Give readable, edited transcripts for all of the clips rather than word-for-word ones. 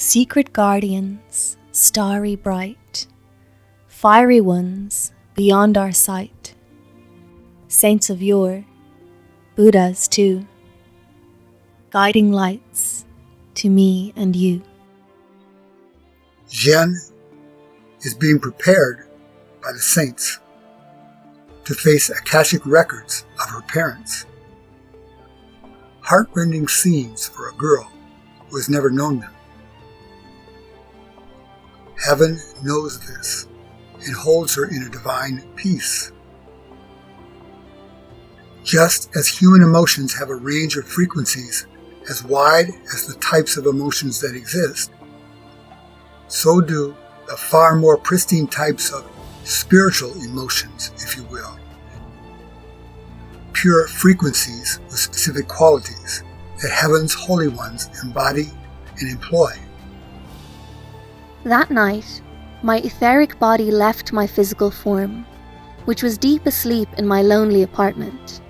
Secret guardians, starry bright, fiery ones beyond our sight, saints of yore, Buddhas too, guiding lights to me and you. Jian is being prepared by the saints to face akashic records of her parents. Heartrending scenes for a girl who has never known them. Heaven knows this and holds her in a divine peace. Just as human emotions have a range of frequencies as wide as the types of emotions that exist, so do the far more pristine types of spiritual emotions, if you will. Pure frequencies with specific qualities that heaven's holy ones embody and employ. That night, my etheric body left my physical form, which was deep asleep in my lonely apartment.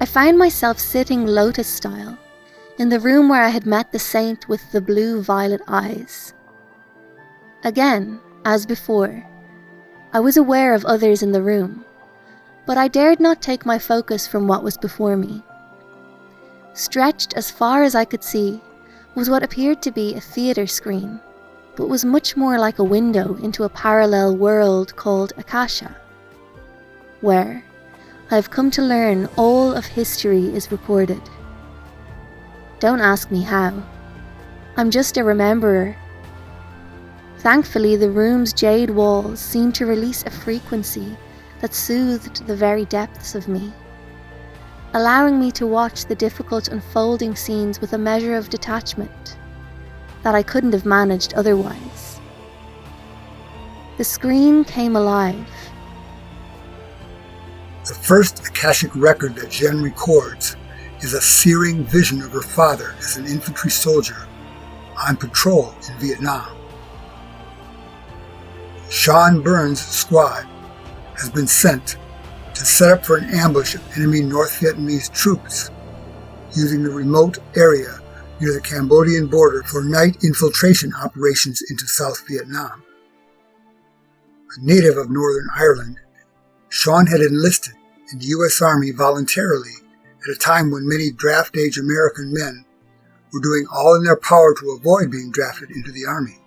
I found myself sitting lotus-style in the room where I had met the saint with the blue-violet eyes. Again, as before, I was aware of others in the room, but I dared not take my focus from what was before me. Stretched as far as I could see was what appeared to be a theatre screen, but was much more like a window into a parallel world called Akasha, where I have come to learn all of history is recorded. Don't ask me how. I'm just a rememberer. Thankfully, the room's jade walls seemed to release a frequency that soothed the very depths of me, allowing me to watch the difficult unfolding scenes with a measure of detachment that I couldn't have managed otherwise. The screen came alive. The first akashic record that Jian records is a searing vision of her father as an infantry soldier on patrol in Vietnam. Byrne's squad has been sent to set up for an ambush of enemy North Vietnamese troops using the remote area near the Cambodian border for night infiltration operations into South Vietnam. A native of Northern Ireland, Sean had enlisted in the U.S. Army voluntarily at a time when many draft-age American men were doing all in their power to avoid being drafted into the Army.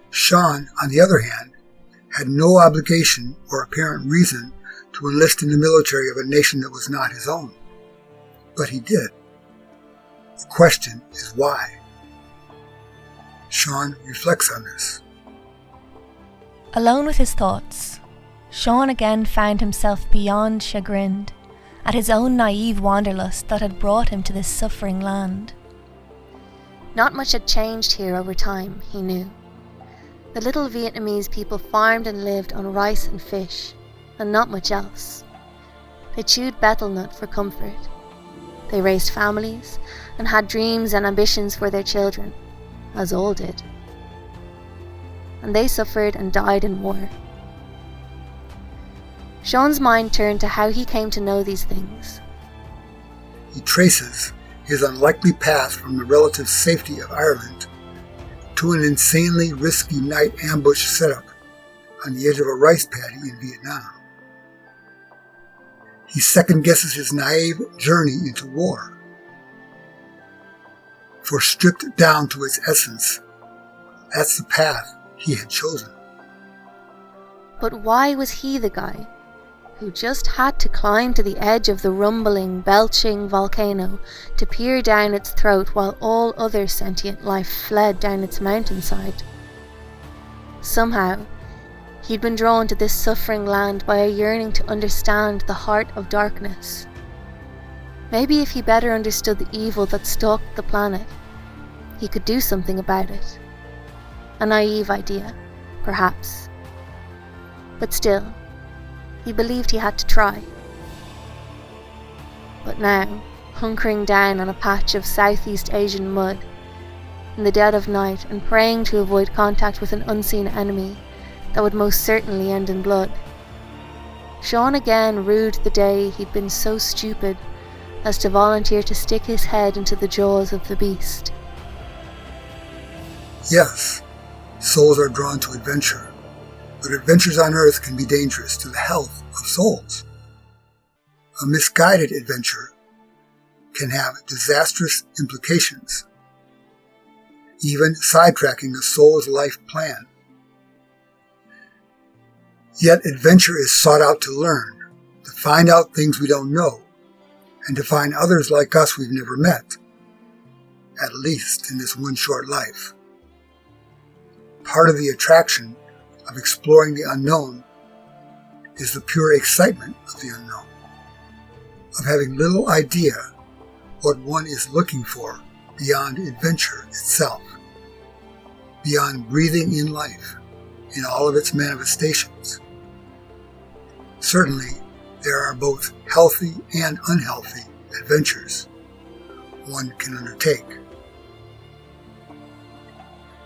Sean, on the other hand, had no obligation or apparent reason to enlist in the military of a nation that was not his own. But he did. The question is why. Sean reflects on this. Alone with his thoughts, Sean again found himself beyond chagrined at his own naive wanderlust that had brought him to this suffering land. Not much had changed here over time, he knew. The little Vietnamese people farmed and lived on rice and fish, and not much else. They chewed betel nut for comfort. They raised families and had dreams and ambitions for their children, as all did. And they suffered and died in war. Sean's mind turned to how he came to know these things. He traces his unlikely path from the relative safety of Ireland to an insanely risky night ambush setup on the edge of a rice paddy in Vietnam. He second-guesses his naive journey into war. For stripped down to its essence, that's the path he had chosen. But why was he the guy who just had to climb to the edge of the rumbling, belching volcano to peer down its throat while all other sentient life fled down its mountainside? Somehow, he'd been drawn to this suffering land by a yearning to understand the heart of darkness. Maybe if he better understood the evil that stalked the planet, he could do something about it. A naive idea, perhaps. But still, he believed he had to try. But now, hunkering down on a patch of Southeast Asian mud, in the dead of night and praying to avoid contact with an unseen enemy that would most certainly end in blood, Sean again rued the day he'd been so stupid as to volunteer to stick his head into the jaws of the beast. Yes, souls are drawn to adventure, but adventures on Earth can be dangerous to the health of souls. A misguided adventure can have disastrous implications, even sidetracking a soul's life plan. Yet adventure is sought out to learn, to find out things we don't know, and to find others like us we've never met, at least in this one short life. Part of the attraction of exploring the unknown is the pure excitement of the unknown, of having little idea what one is looking for beyond adventure itself, beyond breathing in life in all of its manifestations. Certainly, there are both healthy and unhealthy adventures one can undertake.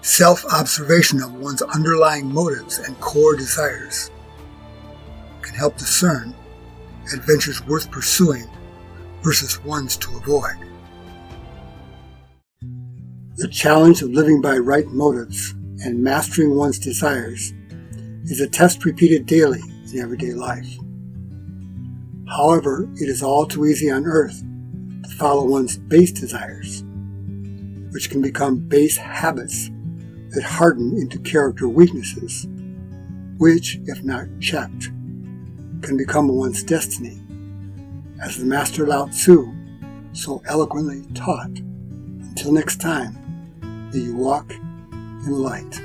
Self-observation of one's underlying motives and core desires can help discern adventures worth pursuing versus ones to avoid. The challenge of living by right motives and mastering one's desires is a test repeated daily in everyday life. However, it is all too easy on Earth to follow one's base desires, which can become base habits that harden into character weaknesses, which, if not checked, can become one's destiny, as the Master Lao Tzu so eloquently taught. Until next time, may you walk in light.